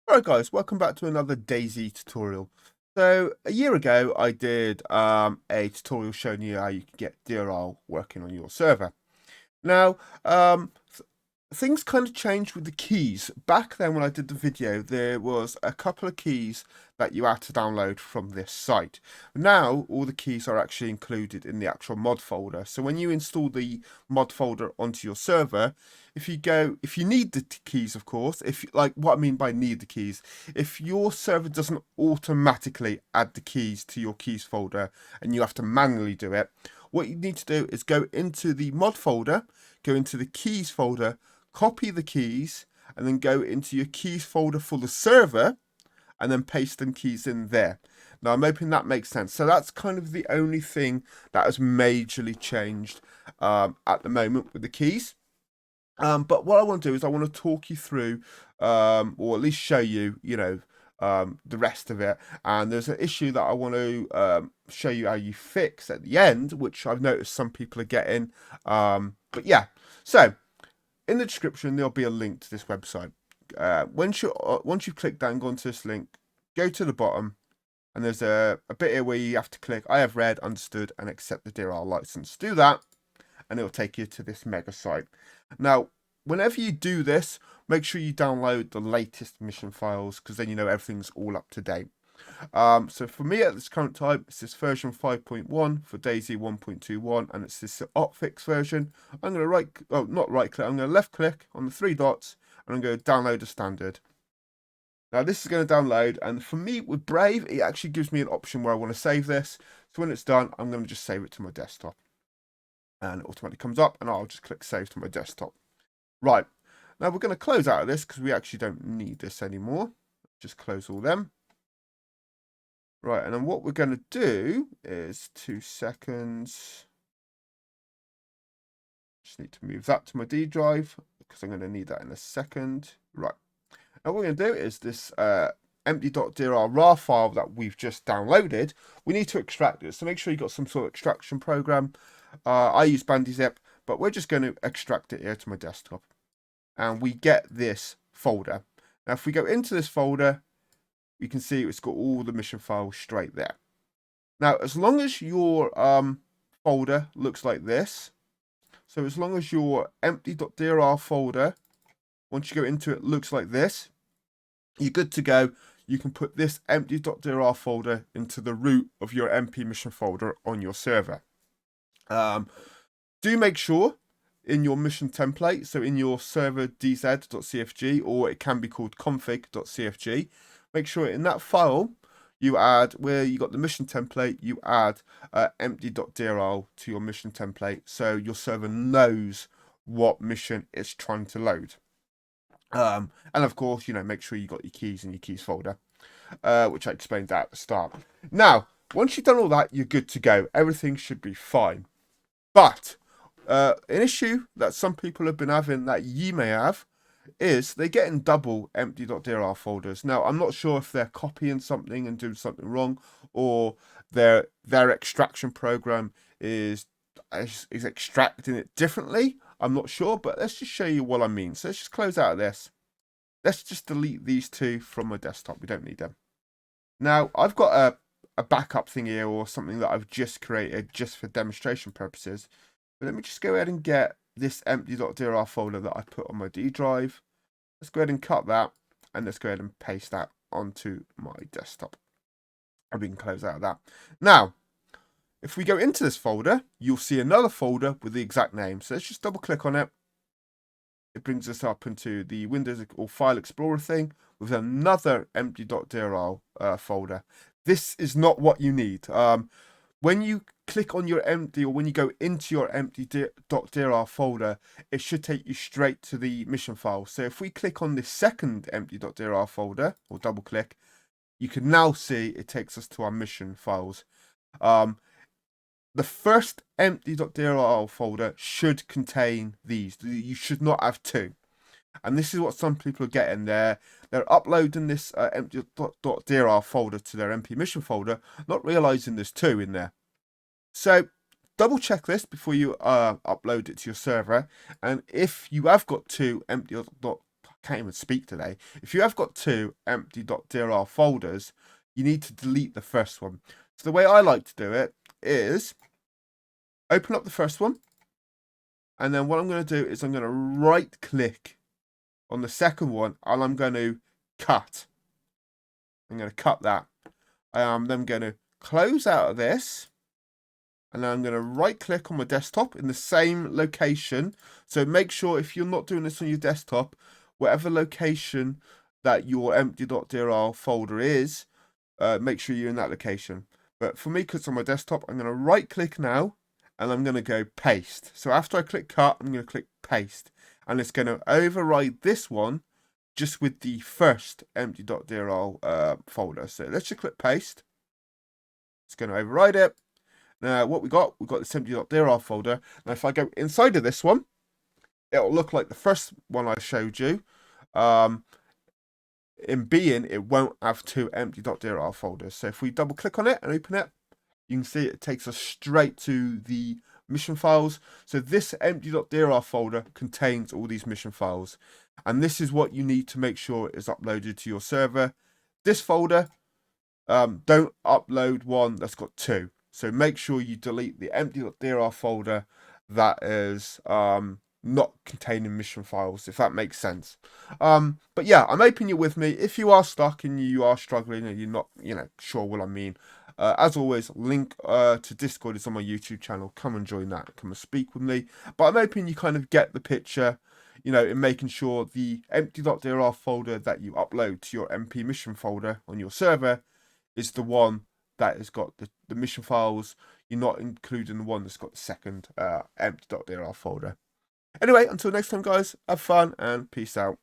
Alright guys, welcome back to another Dayz tutorial. So a year ago I did a tutorial showing you how you can get Deerisle working on your server. Now things kind of changed with the keys. Back then when I did the video there was a couple of keys that you had to download from this site. Now all the keys are actually included in the actual mod folder. So when you install the mod folder onto your server, if you need the keys, of course, what I mean by need the keys, if your server doesn't automatically add the keys to your keys folder and you have to manually do it, what you need to do is go into the mod folder, go into the keys folder, copy the keys, and then go into your keys folder for the server and then paste them keys in there. Now I'm hoping that makes sense. So that's kind of the only thing that has majorly changed at the moment with the keys. But what I want to do is I want to talk you through, or at least show you, the rest of it. And there's an issue that I want to show you how you fix at the end, which I've noticed some people are getting. But yeah, so in the description there'll be a link to this website. Once you've clicked that and gone to this link, go to the bottom, and there's a bit here where you have to click I have read, understood, and accept the Deerisle license. Do that, and it'll take you to this mega site. Now, whenever you do this, make sure you download the latest mission files, because then you know everything's all up to date. So for me at this current time, it's this version 5.1 for Dayz 1.21, and it's this hotfix version. I'm going to I'm going to left click on the three dots, and I'm going to download a standard. Now this is going to download, and for me with Brave, it actually gives me an option where I want to save this. So when it's done, I'm going to just save it to my desktop. And it automatically comes up, and I'll just click save to my desktop. Right, now we're going to close out of this because we actually don't need this anymore. Just close all them. Right, and then what we're going to do is 2 seconds. Just need to move that to my D drive because I'm going to need that in a second. Right, now what we're going to do is this empty.deerisle raw file that we've just downloaded. We need to extract it, so make sure you've got some sort of extraction program. I use BandyZip, but we're just going to extract it here to my desktop. And we get this folder. Now, if we go into this folder, you can see it's got all the mission files straight there. Now, as long as your folder looks like this, so as long as your empty.deerisle folder, once you go into it, looks like this, you're good to go. You can put this empty.deerisle folder into the root of your MP mission folder on your server. Do make sure in your mission template, so in your server dz.cfg, or it can be called config.cfg, make sure in that file you add, where you got the mission template, you add empty.deerisle to your mission template, so your server knows what mission it's trying to load. And of course, make sure you got your keys in your keys folder, which I explained at the start. Now, once you've done all that, you're good to go. Everything should be fine. But an issue that some people have been having, that you may have, is they're getting double empty.deerisle folders. Now, I'm not sure if they're copying something and doing something wrong, or their extraction program is extracting it differently. I'm not sure, but let's just show you what I mean. So let's just close out of this. Let's just delete these two from my desktop. We don't need them. Now, I've got a backup thing here, or something that I've just created just for demonstration purposes. But let me just go ahead and get this empty.deerisle folder that I put on my D drive. Let's go ahead and cut that, and let's go ahead and paste that onto my desktop. And we can close out of that. Now, if we go into this folder, you'll see another folder with the exact name. So let's just double click on it. It brings us up into the Windows or File Explorer thing with another empty.deerisle folder. This is not what you need. When you click on your empty, or when you go into your empty.deerisle folder, it should take you straight to the mission file. So if we click on this second empty.deerisle folder, or double click, you can now see it takes us to our mission files. The first empty.deerisle folder should contain these. You should not have two. And this is what some people are getting there. They're uploading this empty.deerisle folder to their MP mission folder, not realizing there's two in there. So double check this before you upload it to your server. And if you have got two can't even speak today. If you have got two empty.dir folders, you need to delete the first one. So the way I like to do it is open up the first one, and then what I'm going to do is I'm going to right click on the second one, and I'm going to cut. I'm going to cut that. I am then going to close out of this, and then I'm going to right click on my desktop in the same location. So make sure if you're not doing this on your desktop, whatever location that your empty.dir folder is, make sure you're in that location. But for me, because it's on my desktop, I'm going to right click now, and I'm going to go paste. So after I click cut, I'm going to click paste, and it's going to override this one just with the first empty.dir folder. So let's just click paste. It's going to override it. Now what we've got this empty.dir folder. Now if I go inside of this one, it'll look like the first one I showed you. In being, it won't have two empty.dir folders. So if we double click on it and open it, you can see it takes us straight to the mission files. So this empty.dir folder contains all these mission files, and this is what you need to make sure is uploaded to your server. This folder, don't upload one that's got two. So make sure you delete the empty.dir folder that is not containing mission files, if that makes sense. But yeah, I'm hoping you're with me. If you are stuck and you are struggling and you're not, sure what I mean, as always, link to Discord is on my YouTube channel. Come and join that. Come and speak with me. But I'm hoping you kind of get the picture, in making sure the empty.dir folder that you upload to your MP mission folder on your server is the one that has got the mission files. You're not including the one that's got the second empty.dir folder. Anyway, until next time, guys, have fun and peace out.